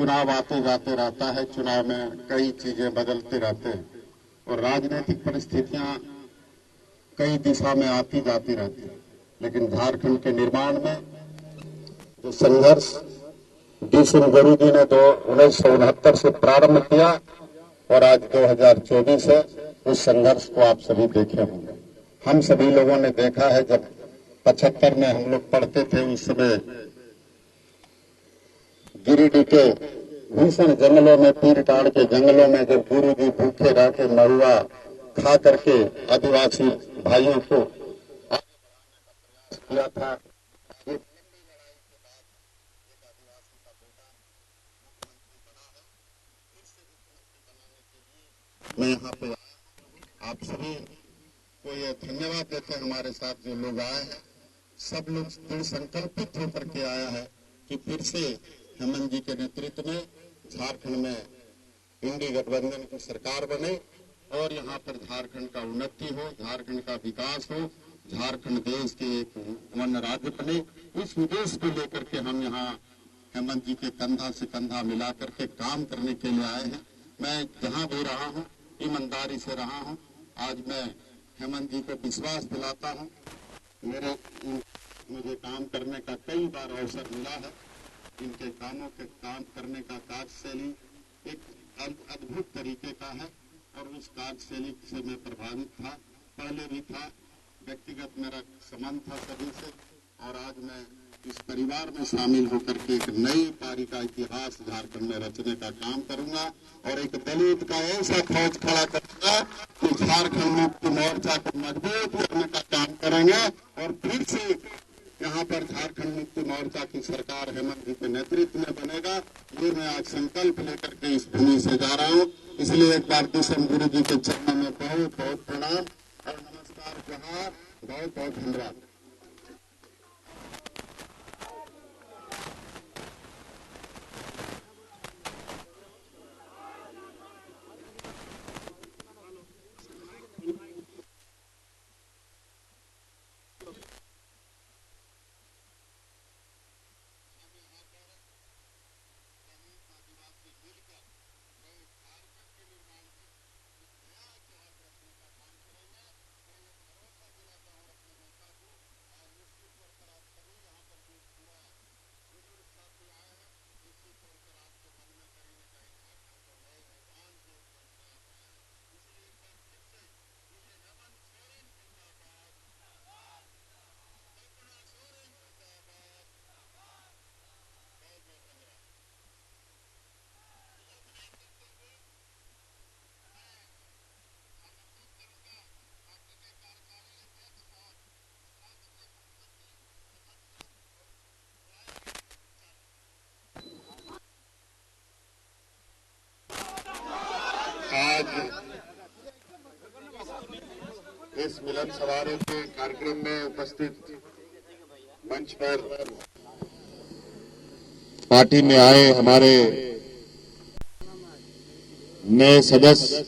चुनाव आते जाते रहता है, चुनाव में कई चीजें बदलते रहते हैं और राजनीतिक परिस्थितियां कई दिशा में आती जाती रहती है। लेकिन झारखंड के निर्माण में जो संघर्ष डी सिंह गुरु जी ने 1969 से प्रारंभ किया और आज 2024 है, उस संघर्ष को आप सभी देखे होंगे। हम सभी लोगों ने देखा है, जब 75 में हम लोग पढ़ते थे उस समय गिरिडीह के भीषण जंगलों में, पीरटाड़ के जंगलों में जब गुरु जी भूखे रह के महुआ खा करके आदिवासी भाइयों को किया था। मैं यहाँ पे आप सभी को ये धन्यवाद देते हैं, हमारे साथ जो लोग आए हैं सब लोग दृढ़ संकल्पित होकर के आया है कि फिर से हेमंत जी के नेतृत्व में झारखंड में इंडी गठबंधन की सरकार बने और यहाँ पर झारखंड का उन्नति हो, झारखंड का विकास हो, झारखंड देश के एक वन राज्य बने। इस उद्देश्य को लेकर के हम यहाँ हेमंत जी के कंधा से कंधा मिला करके काम करने के लिए आए हैं। मैं जहाँ भी रहा हूँ ईमानदारी से रहा हूँ। आज मैं हेमंत जी को विश्वास दिलाता हूँ। मुझे काम करने का कई बार अवसर मिला है। इनके कामों के काम करने का कार्यशैली एक अद्भुत तरीके का है और उस कार्यशैली से मैं प्रभावित था, पहले भी था, व्यक्तिगत मेरा संबंध था सभी से और आज मैं इस परिवार में शामिल होकर के एक नई पारी का इतिहास झारखंड में रचने का काम करूंगा और एक दलित का ऐसा फौज खड़ा करूंगा कि झारखंड मुक्ति मोर्चा को मजबूत करने का काम करेंगे और फिर से यहाँ पर झारखंड मुक्ति मोर्चा की सरकार हेमंत जी के नेतृत्व में बनेगा। ये मैं आज संकल्प लेकर के इस भूमि से जा रहा हूँ। इसलिए एक बार दिसम गुरु जी के चरणों में बहुत बहुत प्रणाम और नमस्कार, जोहार, बहुत बहुत धन्यवाद। इस मिलन समारोह के कार्यक्रम में उपस्थित मंच पर पार्टी में आए हमारे नए सदस्य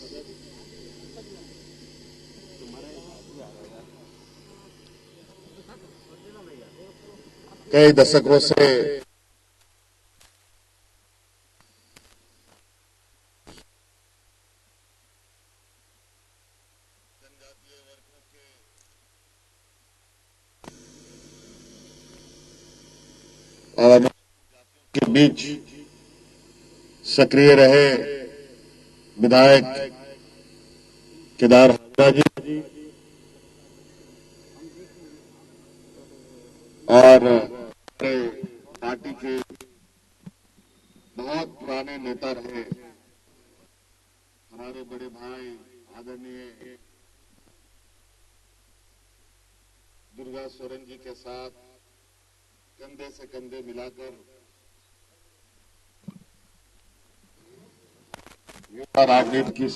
कई दशकों से और के बीच सक्रिय रहे विधायक केदार हाजरा जी और पार्टी के बहुत पुराने नेता रहे हमारे बड़े भाई आदरणीय दुर्गा सोरेन जी के साथ कंधे से कंधे मिलाकर युवा राजनीति की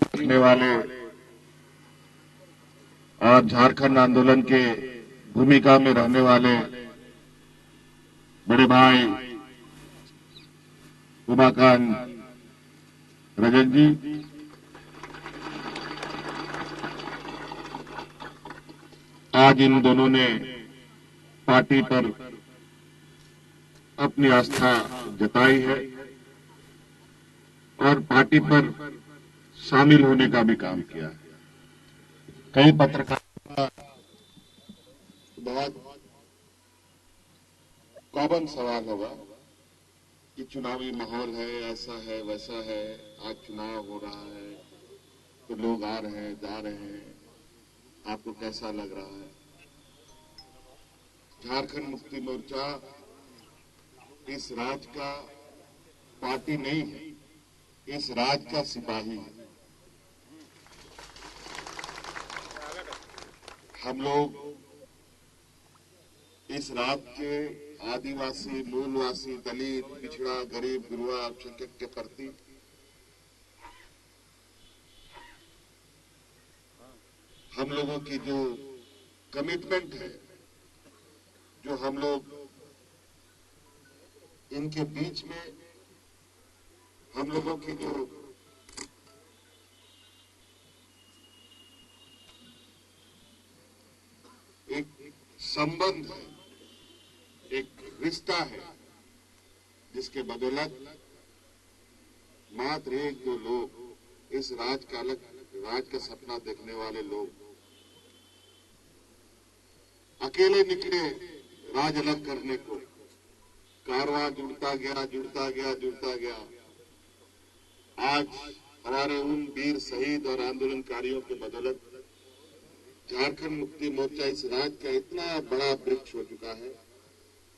रखने वाले और झारखंड आंदोलन के भूमिका में रहने वाले बड़े भाई उमाकांत रजन जी, आज इन दोनों ने पार्टी पर अपनी आस्था जताई है और पार्टी पर शामिल होने का भी काम किया है। कई पत्रकारों का बहुत कॉमन सवाल होगा कि चुनावी माहौल है, ऐसा है, वैसा है, आज चुनाव हो रहा है तो लोग आ रहे हैं, जा रहे हैं, आपको कैसा लग रहा है? झारखंड मुक्ति मोर्चा इस राज्य का पार्टी नहीं है, इस राज्य का सिपाही है। हम लोग इस राज्य के आदिवासी, मूलवासी, दलित, पिछड़ा, गरीब, गुरुआ, अल्पसंख्यक के प्रति हम लोगों की जो कमिटमेंट है, जो हम लोग इनके बीच में हम लोगों की जो एक संबंध है, एक रिश्ता है, जिसके बदौलत मात्र एक दो लोग, इस राज्य का अलग राज्य का सपना देखने वाले लोग अकेले निकले राज अलग करने को। कारवां जुड़ता गया, जुड़ता गया, जुड़ता गया। आज हमारे उन वीर शहीद और आंदोलनकारियों के बदौलत झारखंड मुक्ति मोर्चा इस राज्य का इतना बड़ा वृक्ष हो चुका है,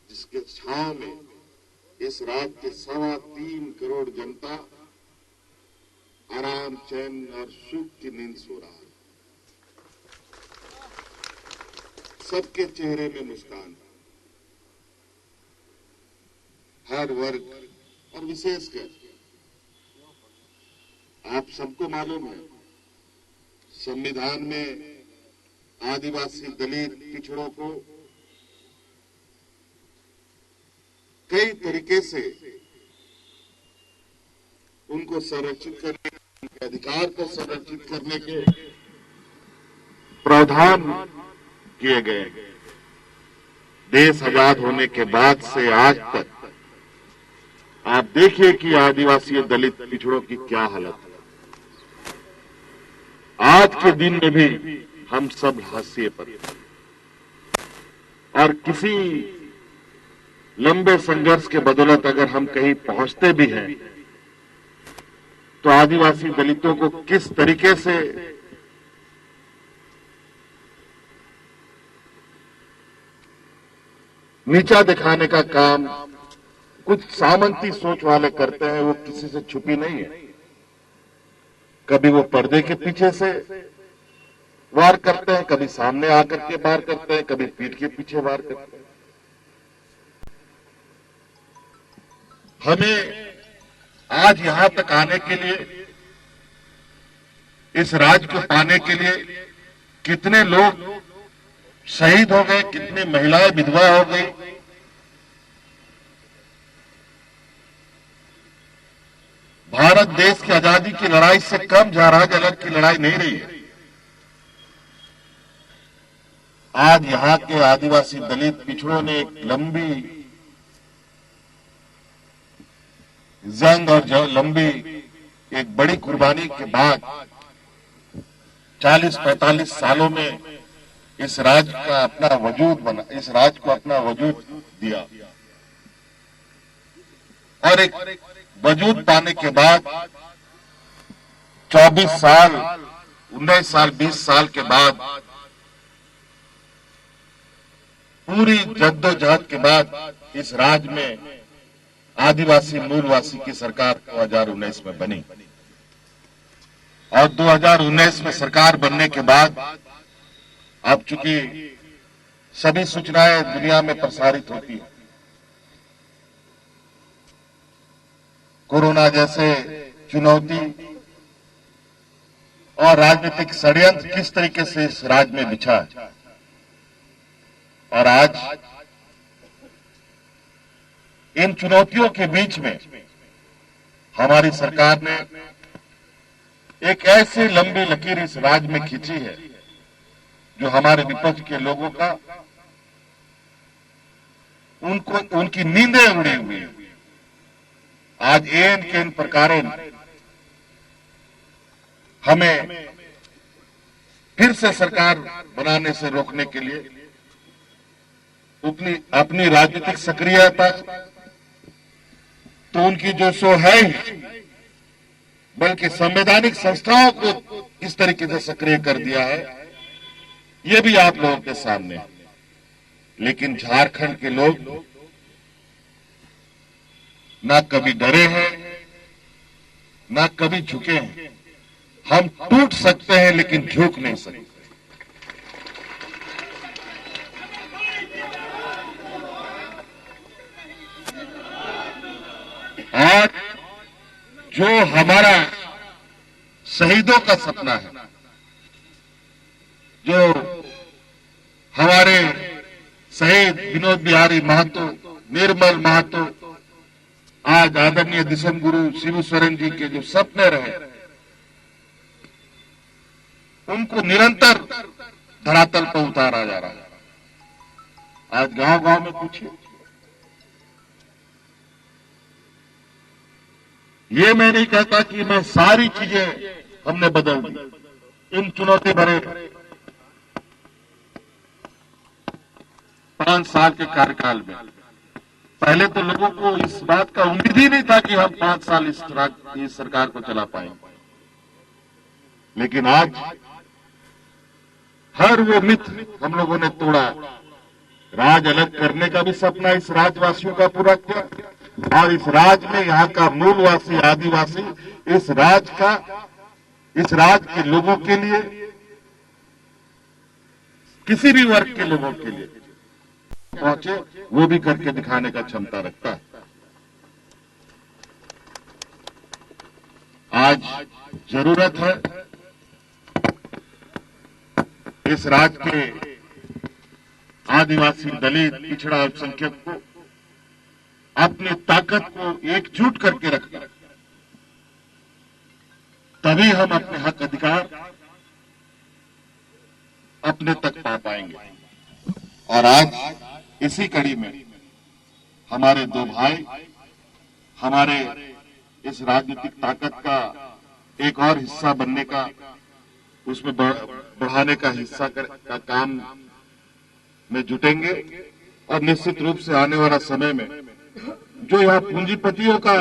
जिसके छांव में इस राज्य के 3.25 करोड़ जनता आराम, चैन और सुख की नींद सो रहा है। सबके चेहरे में मुस्कान, हर वर्ग और विशेषकर आप सबको मालूम है, संविधान में आदिवासी, दलित, पिछड़ों को कई तरीके से उनको संरक्षित करने, उनके अधिकार को संरक्षित करने के प्रावधान किए गए। देश आजाद होने के बाद से आज तक आप देखिए कि आदिवासी और दलित पिछड़ों की क्या हालत है। आज के दिन में भी हम सब हाशिए पर, और किसी लंबे संघर्ष के बदौलत अगर हम कहीं पहुंचते भी हैं तो आदिवासी दलितों को किस तरीके से नीचा दिखाने का काम कुछ सामंती सोच वाले करते हैं, वो किसी से छुपी नहीं है। कभी वो पर्दे के पीछे से वार करते हैं, कभी सामने आकर के वार करते हैं, कभी पीठ के पीछे वार करते हैं। हमें आज यहां तक आने के लिए, इस राज्य को पाने के लिए कितने लोग शहीद हो गए, कितनी महिलाएं विधवा हो गई। भारत देश की आजादी की लड़ाई से कम जहाज अलग की लड़ाई नहीं रही है। आज यहां के आदिवासी, दलित, पिछड़ों ने एक लंबी जंग और लंबी एक बड़ी कुर्बानी के बाद 40-45 सालों में इस राज्य का अपना वजूद बना, इस राज्य को अपना वजूद दिया, और एक वजूद पाने के बाद 24 साल, 19 साल, 20 साल के बाद पूरी जद्दोजहद के बाद इस राज्य में आदिवासी, मूलवासी की सरकार 2019 में बनी, और 2019 में सरकार बनने के बाद अब चूंकि सभी सूचनाएं दुनिया में प्रसारित होती है, कोरोना जैसे चुनौती और राजनीतिक षड्यंत्र किस तरीके से इस राज्य में बिछा है, और आज इन चुनौतियों के बीच में हमारी सरकार ने एक ऐसी लंबी लकीर इस राज्य में खींची है जो हमारे विपक्ष के लोगों का, उनकी नींदें उड़ी हुई हैं। आज एन के इन प्रकारेण हमें फिर से सरकार बनाने से रोकने के लिए अपनी राजनीतिक सक्रियता तो उनकी जो सो है ही, बल्कि संवैधानिक संस्थाओं को किस तरीके से सक्रिय कर दिया है ये भी आप लोगों के सामने है। लेकिन झारखंड के लोग ना कभी डरे हैं ना कभी झुके हैं। हम टूट सकते हैं लेकिन झुक नहीं सकते। आज जो हमारा शहीदों का सपना है, जो हमारे शहीद विनोद बिहारी महतो, निर्मल महतो, आज आदरणीय दिसम गुरु शिबू सोरेन जी के जो सपने रहे उनको निरंतर धरातल पर उतारा जा रहा है। आज गांव गांव में पूछिए, ये मैं नहीं कहता कि मैं सारी चीजें हमने बदल दी। इन चुनौती भरे 5 साल के कार्यकाल में पहले तो लोगों को इस बात का उम्मीद ही नहीं था कि हम 5 साल इस सरकार को चला पाएंगे। लेकिन आज हर वो मिथ हम लोगों ने तोड़ा। राज अलग करने का भी सपना इस राज्यवासियों का पूरा किया और इस राज में यहाँ का मूलवासी आदिवासी इस राज के लोगों के लिए, किसी भी वर्ग के लोगों के लिए पहुंचे वो भी करके दिखाने का क्षमता रखता है। आज जरूरत है इस राज्य के आदिवासी, दलित, पिछड़ा अल्पसंख्यक को अपनी ताकत को एकजुट करके रखना, तभी हम अपने हक अधिकार अपने तक पा पाएंगे। और आज इसी कड़ी में हमारे 2 भाई हमारे इस राजनीतिक ताकत का एक और हिस्सा बनने का, उसमें बढ़ाने का हिस्सा का काम में जुटेंगे। और निश्चित रूप से आने वाला समय में जो यहाँ पूंजीपतियों का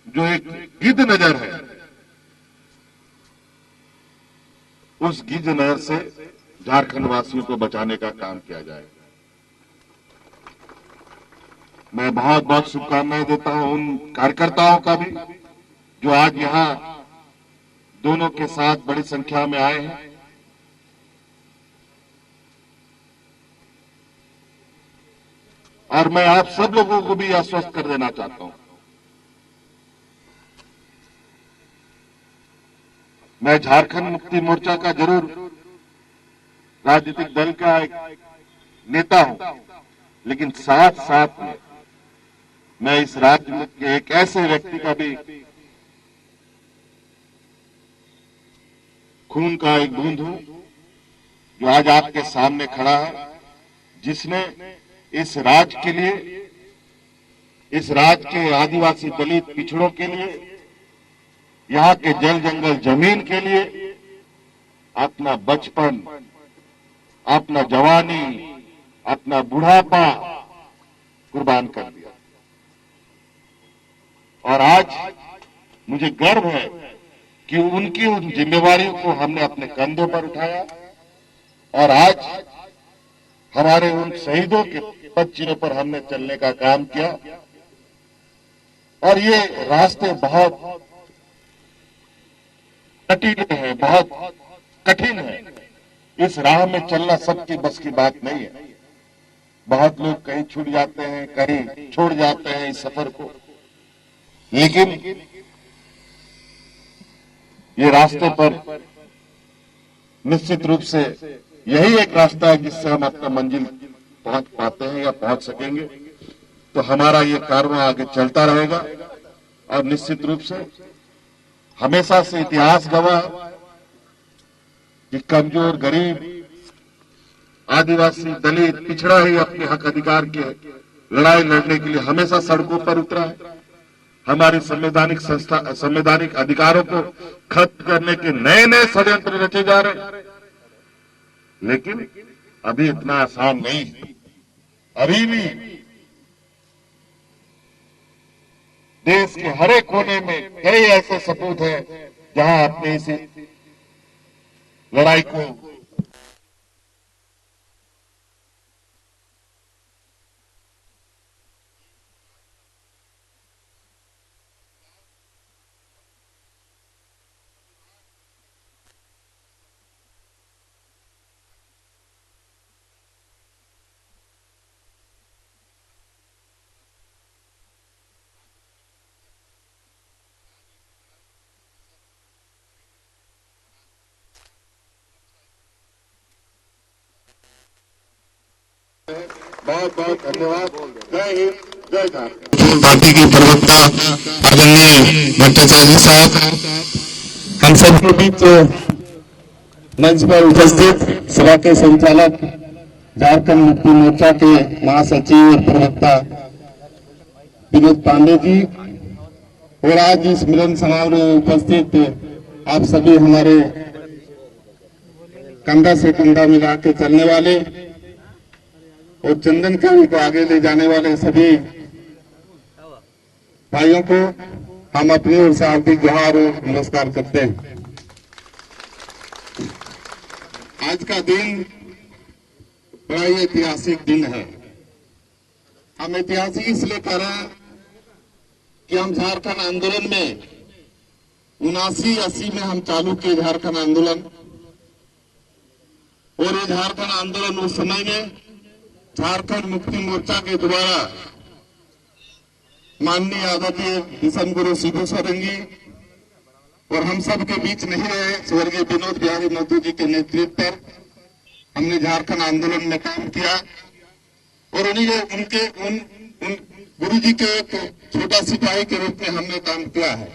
जो एक गिद्ध नजर है, उस गिद्ध नजर से झारखंड वासियों को बचाने का काम किया जाएगा। मैं बहुत बहुत शुभकामनाएं देता हूं उन कार्यकर्ताओं का भी जो आज यहां दोनों के साथ बड़ी संख्या में आए हैं। और मैं आप सब लोगों को भी आश्वस्त कर देना चाहता हूं, मैं झारखंड मुक्ति मोर्चा का जरूर राजनीतिक दल का एक नेता हूं, लेकिन साथ साथ में मैं इस राज्य में के एक ऐसे व्यक्ति का भी खून का एक बूंद हूं जो आज आपके सामने खड़ा है, जिसने इस राज्य के लिए, इस राज्य के आदिवासी, दलित, पिछड़ों के लिए, यहाँ के जल जंगल जमीन के लिए अपना बचपन, अपना जवानी, अपना बुढ़ापा कुर्बान कर दिया। और आज मुझे गर्व है कि उनकी उन जिम्मेवारियों को हमने अपने कंधों पर उठाया और आज हमारे उन शहीदों के पद चिन्हों पर हमने चलने का काम किया। और ये रास्ते बहुत कठिन है, बहुत कठिन है। इस राह में चलना सबकी बस की बात नहीं है। बहुत लोग कहीं छूट जाते हैं, कहीं छोड़ जाते हैं इस सफर को, लेकिन ये रास्ते पर निश्चित रूप से यही एक रास्ता है जिससे हम अपना मंजिल पहुंच पाते हैं या पहुंच सकेंगे। तो हमारा ये कारवां आगे चलता रहेगा और निश्चित रूप से हमेशा से इतिहास गवाह है कि कमजोर, गरीब, आदिवासी, दलित, पिछड़ा ही अपने हक अधिकार की लड़ाई लड़ने के लिए हमेशा सड़कों पर उतरा है, हमारे संवैधानिक अधिकारों को खत्म करने के नए नए षड्यंत्र रचे जा रहे हैं। लेकिन अभी इतना आसान नहीं है। अभी भी देश के हर एक कोने में कई ऐसे सपूत हैं जहां अपने इस लड़ाई को बहुत बहुत धन्यवाद। जय हिंद, जय झारखंड। पार्टी के प्रवक्ता आदरणीय भट्टाचार्य साहब, हम सबके बीच मंच पर उपस्थित सभा के संचालक, झारखंड मुक्ति मोर्चा के महासचिव और प्रवक्ता विनोद पांडे जी, और आज इस मिलन समारोह में उपस्थित आप सभी हमारे कंधा से कंधा मिला के चलने वाले और चंदन कांड को आगे ले जाने वाले सभी भाइयों को हम अपनी ओर से हार्दिक जोहार और नमस्कार करते हैं। आज का दिन बड़ा ही ऐतिहासिक दिन है। हम ऐतिहासिक इसलिए कह रहे हैं कि हम झारखंड आंदोलन में 79-80 में हम चालू किए झारखंड आंदोलन, और ये झारखंड आंदोलन उस समय में झारखंड मुक्ति मोर्चा के द्वारा माननीय आदरणीय मिशन गुरु शिबू सोरेन जी और हम सब के बीच नहीं रहे स्वर्गीय विनोद बिहारी महतो जी के नेतृत्व पर हमने झारखंड आंदोलन में काम किया, और उन गुरु जी के एक छोटा सिपाही के रूप में हमने काम किया है।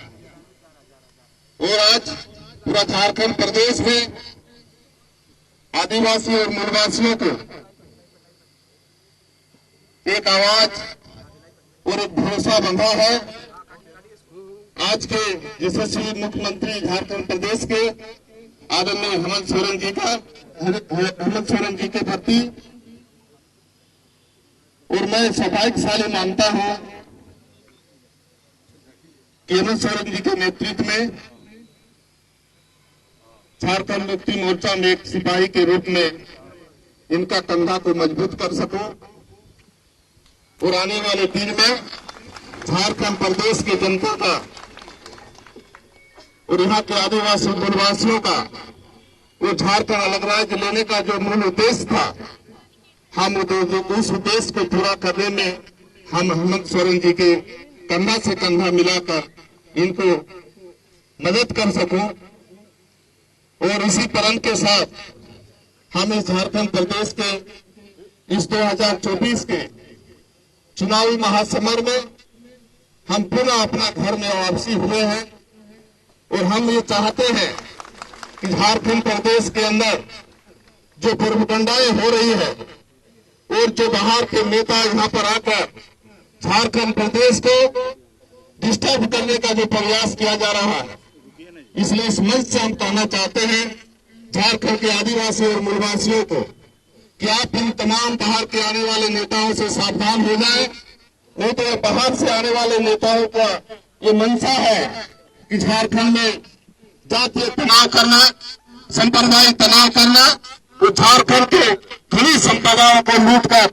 और आज पूरा झारखंड प्रदेश में आदिवासी और मूलवासियों को एक आवाज और एक भरोसा बंधा है। आज के यशस्वी मुख्यमंत्री झारखंड प्रदेश के आदरणीय हेमंत सोरेन जी के प्रति, और मैं सौभाग्यशाली मानता हूं कि हेमंत सोरेन जी के नेतृत्व में झारखंड मुक्ति मोर्चा में एक सिपाही के रूप में इनका कंधा को मजबूत कर सकूं, और आने वाले दिन में झारखंड प्रदेश की जनता का और यहाँ के आदिवासी मूलवासियों का वो झारखंड अलग राज्य लेने का जो मूल उद्देश्य था, हम उस उद्देश्य को पूरा करने में हम हेमंत सोरेन जी के कंधा से कंधा मिलाकर इनको मदद कर सकूं। और इसी प्रण के साथ हम इस झारखंड प्रदेश के इस 2024 के चुनावी महासमर में हम पुनः अपना घर में वापसी हुए हैं, और हम ये चाहते हैं कि झारखंड प्रदेश के अंदर जो प्रोपेगेंडाएं हो रही है और जो बाहर के नेता यहाँ पर आकर झारखंड प्रदेश को डिस्टर्ब करने का जो प्रयास किया जा रहा है, इसलिए इस मंच से हम कहना चाहते हैं झारखंड के आदिवासी और मूलवासियों को कि आप इन तमाम बाहर के आने वाले नेताओं से सावधान हो जाएं, नहीं तो बाहर से आने वाले नेताओं का ये मंशा है कि झारखंड में जातीय तनाव करना, सांप्रदायिक तनाव करना, तो झारखंड के धनी संपदाओं को लूटकर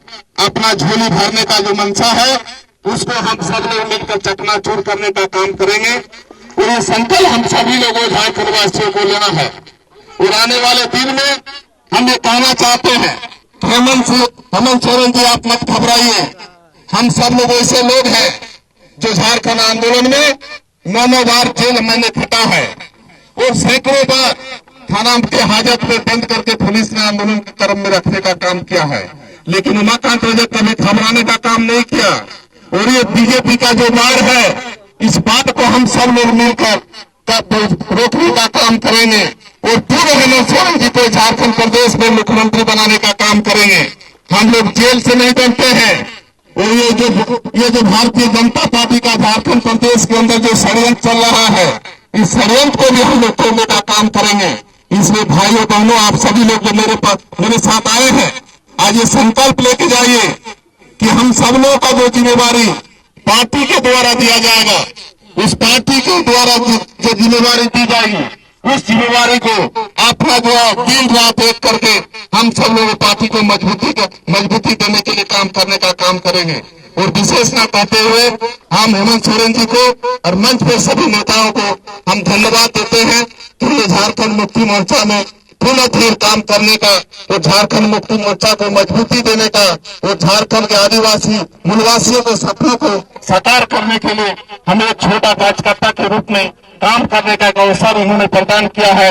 अपना झोली भरने का जो मंशा है, उसको हम सब लोग मिलकर चकनाचूर करने का काम करेंगे। और ये संकल्प हम सभी लोगों झारखंड वासियों को लेना है। और आने वाले दिन में हम ये कहना चाहते हैं, हेमंत सोरेन जी आप मत घबराइए, हम सब लोग ऐसे लोग हैं जो झारखंड आंदोलन में 9 बार जेल मैंने खटा है, और सैकड़ों बार थाना के हाजत में बंद करके पुलिस ने आंदोलन के क्रम में रखने का काम किया है, लेकिन उमाकांत रजक कभी घबराने का काम नहीं किया। और ये बीजेपी का जो मार है, इस बात को हम सब लोग मिलकर रोकने का काम करेंगे, और पूरे हेमंत सोरेन जी को झारखंड प्रदेश में मुख्यमंत्री बनाने का काम करेंगे। हम लोग जेल से नहीं डरते हैं, और ये जो भारतीय जनता पार्टी का झारखंड प्रदेश के अंदर जो षड्यंत्र चल रहा है, इस षड्यंत्र को भी हम लोग तोड़ने का काम करेंगे। इसलिए भाइयों बहनों, आप सभी लोग जो मेरे साथ आए हैं, आज ये संकल्प लेके जाइए कि हम सब लोगों का जो जिम्मेवारी पार्टी के द्वारा दिया जाएगा, उस पार्टी के द्वारा जो जिम्मेवारी दी जाएगी, उस जिम्मेवारी को अपना जो दिन रात एक करके हम सब लोग पार्टी को मजबूती देने के लिए काम करने का काम करेंगे। और विशेष न कहते हुए हम हेमंत सोरेन जी को और मंच पर सभी नेताओं को हम धन्यवाद देते हैं कि ये झारखंड मुक्ति मोर्चा में पुनः फिर काम करने का, और झारखंड मुक्ति मोर्चा को मजबूती देने का, और झारखंड के आदिवासी मूलवासियों के सपनों को साकार करने के लिए हमें एक छोटा कार्यकर्ता के रूप में काम करने का अवसर उन्होंने प्रदान किया है।